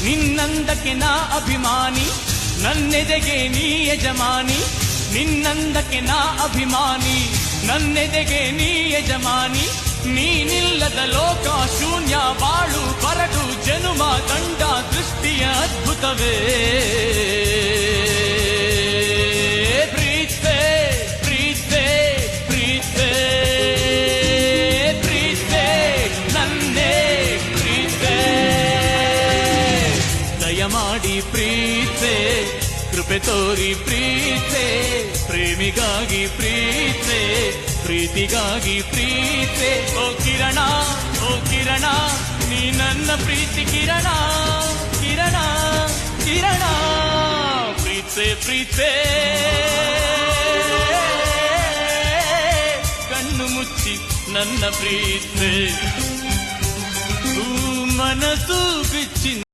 ನಿನ್ನಂದಕ್ಕೆ ನಾ ಅಭಿಮಾನಿ, ನನ್ನೆದೆಗೆ ನೀ ಯಜಮಾನಿ. ನಿನ್ನಂದಕ್ಕೆ ನಾ ಅಭಿಮಾನಿ, ನನ್ನೆದೆಗೆ ನೀ ಯಜಮಾನಿ. ನೀನಿಲ್ಲದ ಲೋಕ ಶೂನ್ಯ, ಬಾಳು ಬರಡು ಜನುಮ ಕಂಡ ದೃಷ್ಟಿಯ ಅದ್ಭುತವೇ. ಪ್ರೀತೆ ಪ್ರೀತೆ ಪ್ರೀತೆ ಪ್ರೀತೆ ನನ್ನೇ ಪ್ರೀತೆ. ದಯಮಾಡಿ ಪ್ರೀತೆ, ಕೃಪೆ ತೋರಿ ಪ್ರೀತೆ. ಪ್ರೇಮಿಗಾಗಿ ಪ್ರೀತೆ, ಪ್ರೀತಿಗಾಗಿ ಪ್ರೀತೆ. ಓ ಕಿರಣ, ಓ ಕಿರಣ, ನೀ ನನ್ನ ಪ್ರೀತಿ ಕಿರಣ, ಕಿರಣ ಕಿರಣ. ಪ್ರೀತೆ ಪ್ರೀತೆ, ಕಣ್ಣು ಮುಚ್ಚಿ ನನ್ನ ಪ್ರೀತೆ. ಮನಸ್ಸು ಬಿಚ್ಚಿ